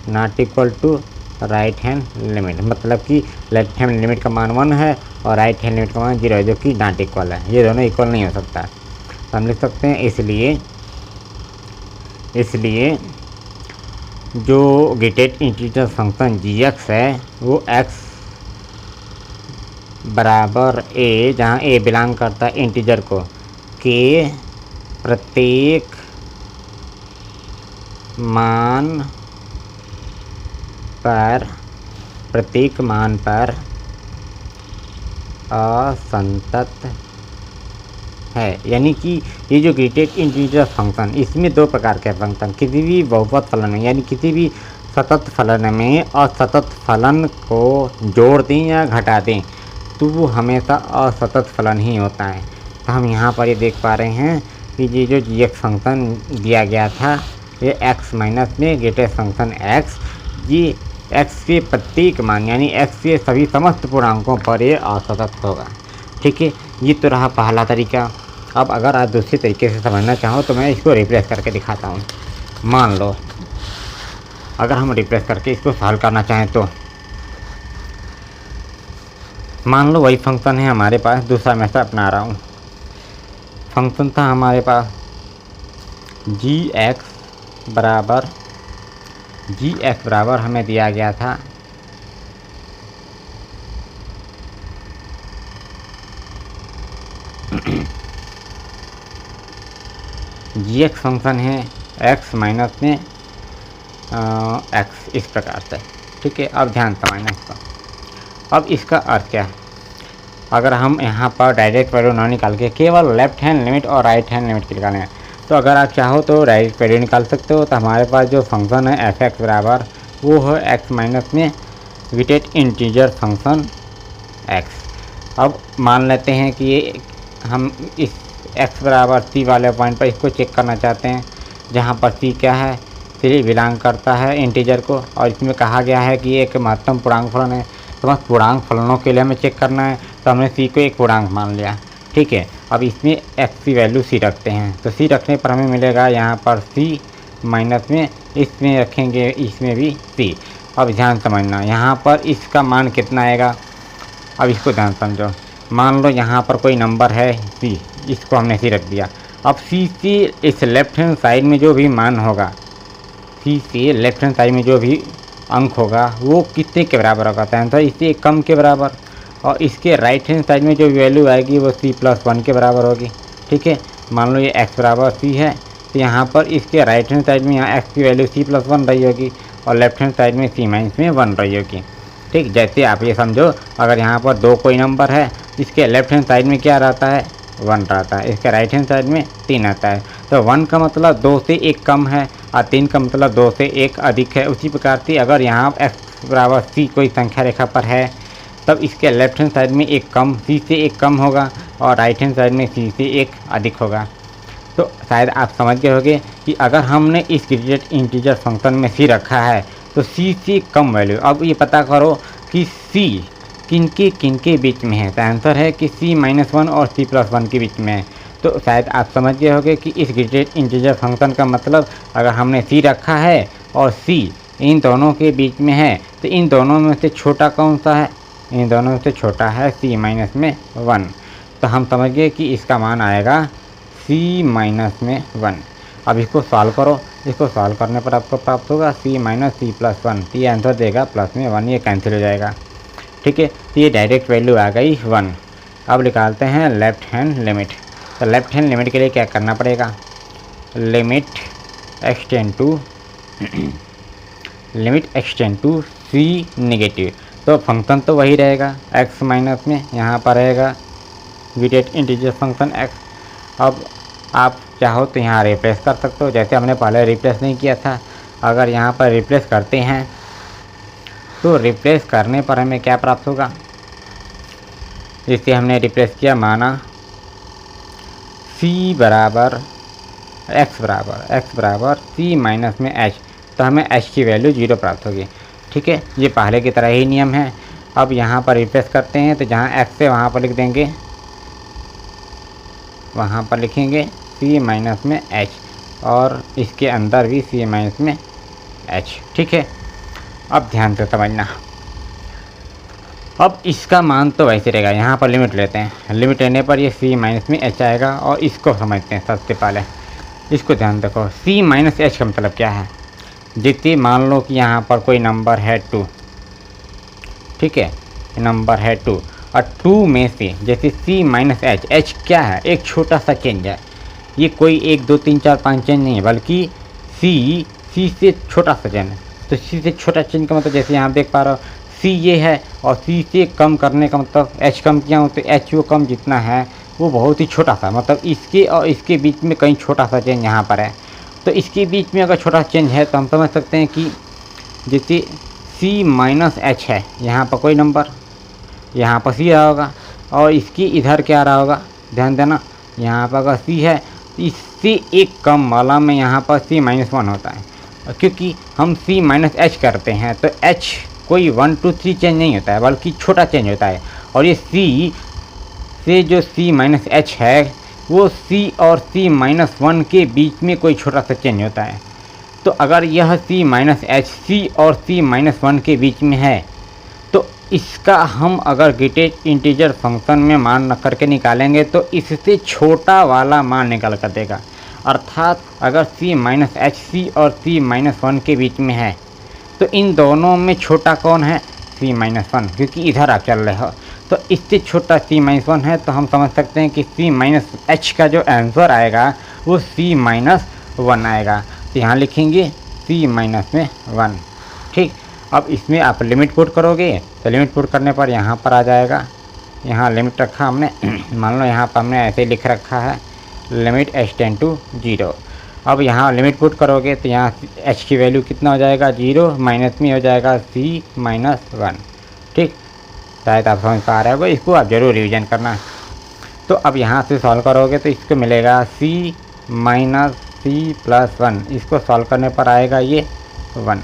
not equal to right hand limit, मतलब कि लेफ्ट हैंड लिमिट का मान 1 है और राइट हैंड लिमिट का मान 0 है, जो कि नॉट इक्वल है। ये दोनों इक्वल नहीं हो सकता। तो हम लिख सकते हैं इसलिए जो गेटेड इंटीजर फंक्शन gx है वो x बराबर a, जहाँ a बिलोंग करता है इंटीजर को, के प्रत्येक मान पर असंतत है। यानी कि ये जो ग्रेटेड इंटीजर फंक्शन, इसमें दो प्रकार के फंक्शन, किसी भी बहुपद फलन में यानी किसी भी सतत फलन में असतत फलन को जोड़ दें या घटा दें तो वो हमेशा असतत फलन ही होता है। तो हम यहाँ पर ये देख पा रहे हैं कि ये जो gx फंक्शन दिया गया था, ये x माइनस में ग्रेटेड फंक्शन x, ये x के प्रत्येक मान यानी x के सभी समस्त पूर्णांकों पर ये असतत होगा। ठीक है, ये तो रहा पहला तरीका। अब अगर आप दूसरे तरीके से समझना चाहो तो मैं इसको रिप्लेस करके दिखाता हूँ। मान लो अगर हम रिप्लेस करके इसको सॉल्व करना चाहें तो मान लो वही फंक्शन है हमारे पास, दूसरा मैं अपना रहा हूँ। फंक्शन था हमारे पास gx बराबर हमें दिया गया था gx फंक्शन है x माइनस में x, इस प्रकार से। ठीक है, अब ध्यान समझना इसको। अब इसका अर्थ क्या है, अगर हम यहाँ पर डायरेक्ट वैल्यू ना निकाल के केवल लेफ्ट हैंड लिमिट और राइट हैंड लिमिट की निकालें, तो अगर आप चाहो तो डायरेक्ट वैल्यू निकाल सकते हो। तो हमारे पास जो फंक्शन है f(x) बराबर वो है x माइनस में ग्रेटेड इंटीजर फंक्शन x। अब मान लेते हैं कि ये हम इस x बराबर c वाले पॉइंट पर इसको चेक करना चाहते हैं, जहाँ पर c क्या है, c बिलोंग करता है इंटीजर को, और इसमें कहा गया है कि ये एक महत्तम पूर्णांक फलन है। तो बस पूर्णांक फलनों के लिए हमें चेक करना है, तो हमने c को एक पूर्णांक मान लिया। ठीक है, अब इसमें x की वैल्यू c रखते हैं, तो c रखने पर हमें मिलेगा यहाँ पर c माइनस में, इसमें रखेंगे इसमें भी c। अब ध्यान समझना, यहाँ पर इसका मान कितना आएगा, अब इसको ध्यान समझो। मान लो यहाँ पर कोई नंबर है c, इसको हमने c रख दिया। अब c से इस लेफ्ट हैंड साइड में जो भी मान होगा, c से लेफ्ट हैंड साइड में जो भी अंक होगा वो कितने के बराबर होगा, तो इससे कम के बराबर, और इसके राइट हैंड साइड में जो वैल्यू आएगी वो c+1 के बराबर होगी। ठीक है, मान लो ये x बराबर c है, तो यहाँ पर इसके राइट हैंड साइड में यहाँ x की वैल्यू c+1 रही होगी और लेफ्ट हैंड साइड में c माइनस में 1 रही होगी। ठीक, जैसे आप ये समझो, अगर यहाँ पर दो कोई नंबर है, इसके लेफ्ट हैंड साइड में क्या रहता है, 1 रहता है, इसके राइट हैंड साइड में 3 आता है। तो 1 का मतलब 2 से 1 कम है और 3 का मतलब 2 से 1 अधिक है। उसी प्रकार से अगर यहाँ x बराबर c कोई संख्या रेखा पर है, तब इसके लेफ्ट हैंड साइड में एक कम, c से एक कम होगा और राइट हैंड साइड में c से एक अधिक होगा। तो शायद आप समझ गए होंगे कि अगर हमने इस ग्रेटेड इंटीजर फंक्शन में c रखा है तो c से कम वैल्यू। अब ये पता करो कि c किनके बीच में है, तो आंसर है कि c-1 और c+1 के बीच में है। तो शायद आप समझ गए होंगे कि इस ग्रेटेड इंटीजर फंक्शन का मतलब, अगर हमने c रखा है और c इन दोनों के बीच में है, तो इन दोनों में से छोटा कौन सा है, इन दोनों से छोटा है c-1। तो हम समझ गए कि इसका मान आएगा c-1। अब इसको सॉल्व करो, इसको सॉल्व करने पर आपको प्राप्त होगा c-c+1, तो ये आंसर देगा प्लस में 1, ये कैंसिल हो जाएगा। ठीक है, तो ये डायरेक्ट वैल्यू आ गई 1। अब निकालते हैं लेफ्ट हैंड लिमिट। तो लेफ्ट हैंड लिमिट के लिए क्या करना पड़ेगा, limit extend to c negative. तो फंक्शन तो वही रहेगा x माइनस में, यहाँ पर रहेगा ग्रेटेस्ट इंटीजर फंक्शन एक्स। अब आप चाहो तो यहाँ रिप्लेस कर सकते हो, जैसे हमने पहले रिप्लेस नहीं किया था। अगर यहाँ पर रिप्लेस करते हैं तो रिप्लेस करने पर हमें क्या प्राप्त होगा, जिससे हमने रिप्लेस किया, माना c बराबर x बराबर c माइनस में h, तो हमें h की वैल्यू 0 प्राप्त होगी। ठीक है, ये पहले की तरह ही नियम है। अब यहाँ पर रिप्लेस करते हैं तो जहाँ x है वहाँ पर लिख देंगे, वहाँ पर लिखेंगे c माइनस में h और इसके अंदर भी c माइनस में h। ठीक है, अब ध्यान से समझना। अब इसका मान तो वैसे रहेगा, यहाँ पर लिमिट लेते हैं, लिमिट लेने पर ये c माइनस में h आएगा। और इसको समझते हैं सबसे पहले, इसको ध्यान देखो। c माइनस h का मतलब क्या है, जितनी मान लो कि यहाँ पर कोई नंबर है 2, ठीक है, नंबर है 2 और 2 में से जैसे c माइनस h क्या है, एक छोटा सा चेंज है। ये कोई 1 2 3 4 5 चेंज नहीं है, बल्कि c से छोटा सा चेंज है। तो c से छोटा चेंज का मतलब जैसे यहाँ देख पा रहे हो c ये है, और c से कम करने का मतलब h कम किया हूँ तो h वो कम जितना है वो बहुत ही छोटा सा, मतलब इसके और इसके बीच में कहीं छोटा सा चेंज यहाँ पर है। तो इसके बीच में अगर छोटा चेंज है तो हम समझ सकते हैं कि जैसे c माइनस h है, यहाँ पर कोई नंबर, यहाँ पर c रहा होगा और इसकी इधर क्या रहा होगा, ध्यान देना। यहाँ पर अगर c है तो इससे एक कम वाला में यहाँ पर c माइनस 1 होता है। और क्योंकि हम c माइनस h करते हैं तो h कोई 1 2 3 चेंज नहीं होता है, बल्कि छोटा चेंज होता है। और ये c से जो c माइनस h है वो c और c माइनस 1 के बीच में कोई छोटा सा चेंज होता है। तो अगर यह c माइनस h c और c माइनस 1 के बीच में है तो इसका हम अगर ग्रेटेस्ट इंटीजर फंक्शन में मान न करके निकालेंगे तो इससे छोटा वाला मान निकल कर देगा। अर्थात अगर c माइनस h c और c माइनस 1 के बीच में है तो इन दोनों में छोटा कौन है, c माइनस 1, क्योंकि इधर आप चल रहे हो। तो इससे छोटा c माइनस 1 है, तो हम समझ सकते हैं कि c माइनस h का जो आंसर आएगा वो c माइनस 1 आएगा। तो यहाँ लिखेंगे c माइनस में 1। ठीक, अब इसमें आप लिमिट पुट करोगे तो लिमिट पुट करने पर यहाँ पर आ जाएगा, यहाँ लिमिट रखा हमने मान लो यहाँ पर हमने ऐसे लिख रखा है लिमिट h टेंड टू 0। अब यहाँ लिमिट पुट करोगे तो यहाँ h की वैल्यू कितना हो जाएगा, 0 माइनस में हो जाएगा c माइनस 1। ठीक, शायद आप समझ पा रहे हो, इसको आप ज़रूर रिवीजन करना। तो अब यहाँ से सॉल्व करोगे तो इसको मिलेगा c माइनस c प्लस 1, इसको सॉल्व करने पर आएगा ये 1।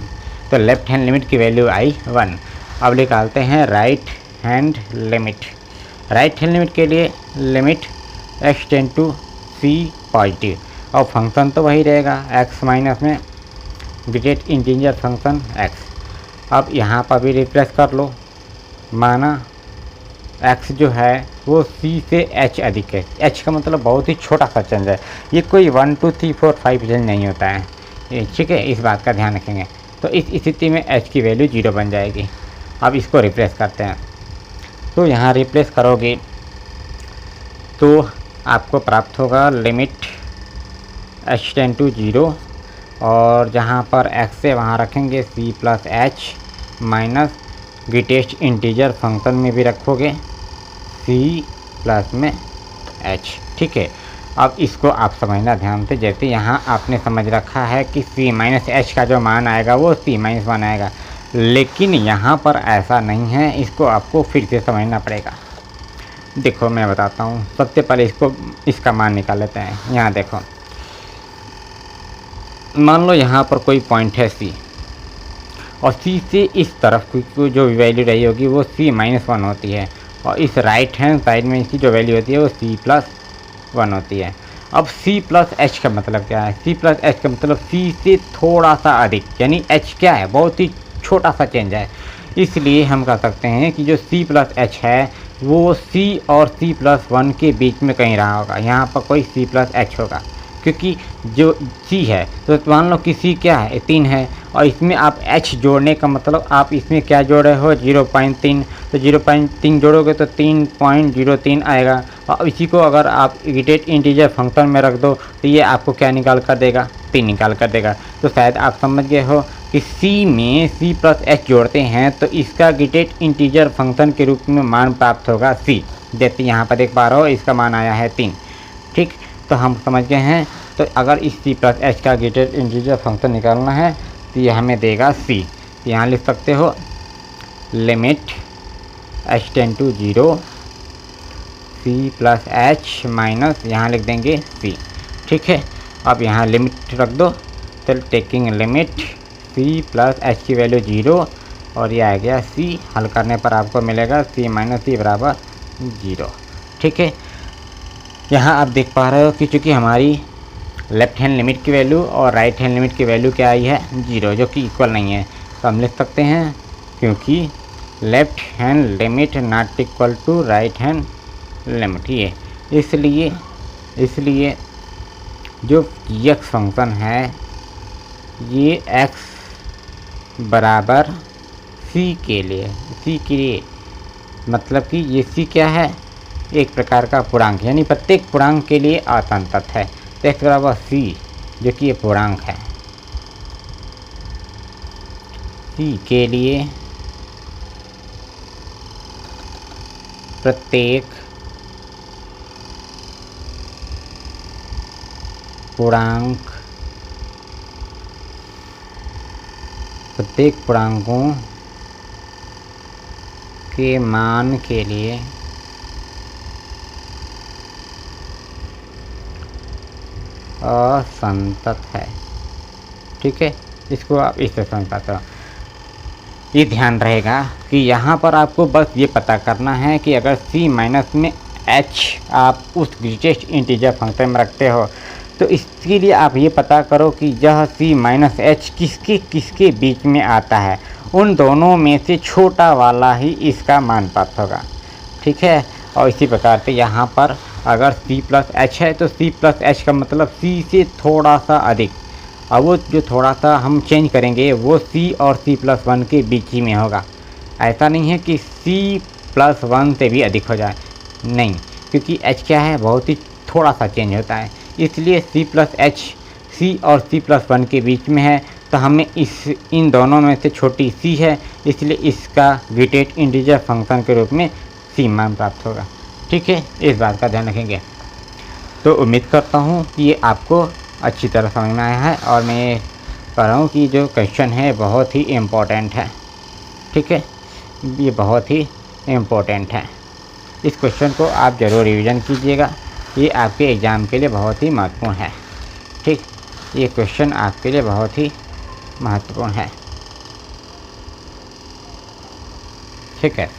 तो लेफ्ट हैंड लिमिट की वैल्यू आई 1। अब निकालते हैं right hand limit. Right hand limit के लिए limit x tend to c positive, और फंक्शन तो वही रहेगा x माइनस में ग्रेटेस्ट इंटीजर फंक्शन x। अब यहाँ पर भी रिप्लेस कर लो, माना x जो है वो c से h अधिक है। h का मतलब बहुत ही छोटा सा चेंज है, ये कोई 1 2 3 4 5 चेंज नहीं होता है, ठीक है, इस बात का ध्यान रखेंगे। तो इस स्थिति में h की वैल्यू 0 बन जाएगी। अब इसको रिप्लेस करते हैं, तो यहाँ रिप्लेस करोगे तो आपको प्राप्त होगा लिमिट h टेंड टू 0, और जहाँ पर x है वहाँ रखेंगे c plus h minus greatest integer function में भी रखोगे c प्लस में h। ठीक है, अब इसको आप समझना ध्यान से। जैसे यहाँ आपने समझ रखा है कि c माइनस h का जो मान आएगा वो c माइनस 1 आएगा, लेकिन यहाँ पर ऐसा नहीं है, इसको आपको फिर से समझना पड़ेगा। देखो मैं बताता हूँ, सबसे पहले इसका मान निकाल लेते हैं। यहाँ देखो, मान लो यहाँ पर कोई पॉइंट है c, और c से इस तरफ की जो वैल्यू रही होगी वो c माइनस 1 होती है, और इस राइट हैंड साइड में इसकी जो वैल्यू होती है वो c प्लस 1 होती है। अब c प्लस h का मतलब क्या है, c प्लस h का मतलब c से थोड़ा सा अधिक, यानी h क्या है, बहुत ही छोटा सा चेंज है। इसलिए हम कह सकते हैं कि जो c प्लस h है वो c और c प्लस 1 के बीच में कहीं रहा होगा। यहाँ पर कोई c प्लस h होगा, क्योंकि जो c है तो मान लो कि c क्या है, 3 है, और इसमें आप h जोड़ने का मतलब आप इसमें क्या जोड़ रहे हो, 0.3, तो 0.3 जोड़ोगे तो 3.03 आएगा। और इसी को अगर आप ग्रेटेस्ट इंटीजर फंक्शन में रख दो तो ये आपको क्या निकाल कर देगा, 3 निकाल कर देगा। तो शायद आप समझ गए हो कि c में c प्लस h जोड़ते हैं तो इसका ग्रेटेस्ट इंटीजर फंक्शन के रूप में मान प्राप्त होगा c। देते यहाँ पर देख पा रहे हो, इसका मान आया है 3। ठीक, तो हम समझ गए हैं। तो अगर इस c प्लस एच का ग्रेटेस्ट इंटीजर फंक्शन निकालना है तो ये हमें देगा c। यहाँ लिख सकते हो limit h tend to 0 c plus H minus यहाँ लिख देंगे c। ठीक है, अब यहाँ लिमिट रख दो। तो taking limit c plus H की वैल्यू 0 और ये आ गया c। हल करने पर आपको मिलेगा c माइनस c बराबर 0। ठीक है, यहाँ आप देख पा रहे हो कि चूँकि हमारी लेफ़्ट हैंड लिमिट की वैल्यू और राइट हैंड लिमिट की वैल्यू क्या आई है 0, जो कि इक्वल नहीं है। तो हम लिख सकते हैं क्योंकि left hand limit not equal to right hand limit, ये इसलिए जो x फंक्शन है ये x बराबर c के लिए मतलब कि ये c क्या है, एक प्रकार का पूर्णांक, यानी प्रत्येक पूर्णांक के लिए असंतत है। तो x बराबर c जो कि ये पूर्णांक है, c के लिए प्रत्येक पूर्णांकों के मान के लिए असंतत है। ठीक है, इसको आप इस तरह समझ पाते हो। ये ध्यान रहेगा कि यहाँ पर आपको बस ये पता करना है कि अगर c माइनस में h आप उस ग्रेटेस्ट इंटीजर फंक्शन में रखते हो तो इसके लिए आप ये पता करो कि यह c माइनस h किसके बीच में आता है। उन दोनों में से छोटा वाला ही इसका मान प्राप्त होगा। ठीक है, और इसी प्रकार से यहाँ पर अगर c प्लस एच है तो c प्लस एच का मतलब c से थोड़ा सा अधिक। अब वो जो थोड़ा सा हम चेंज करेंगे वो c और c प्लस 1 के बीच ही में होगा। ऐसा नहीं है कि c प्लस 1 से भी अधिक हो जाए, नहीं, क्योंकि h क्या है, बहुत ही थोड़ा सा चेंज होता है। इसलिए c प्लस एच c और c प्लस 1 के बीच में है, तो हमें इन दोनों में से छोटी c है, इसलिए इसका ग्रेटेस्ट इंटीजर फंक्शन के रूप में c मान प्राप्त होगा। ठीक है, इस बात का ध्यान रखेंगे। तो उम्मीद करता हूँ कि ये आपको अच्छी तरह समझ में आया है और मैं कह रहा हूँ कि जो क्वेश्चन है बहुत ही इम्पोर्टेंट है। ठीक है, ये बहुत ही इम्पोर्टेंट है। इस क्वेश्चन को आप ज़रूर रिवीजन कीजिएगा, ये आपके एग्ज़ाम के लिए बहुत ही महत्वपूर्ण है। ठीक, ये क्वेश्चन आपके लिए बहुत ही महत्वपूर्ण है। ठीक है।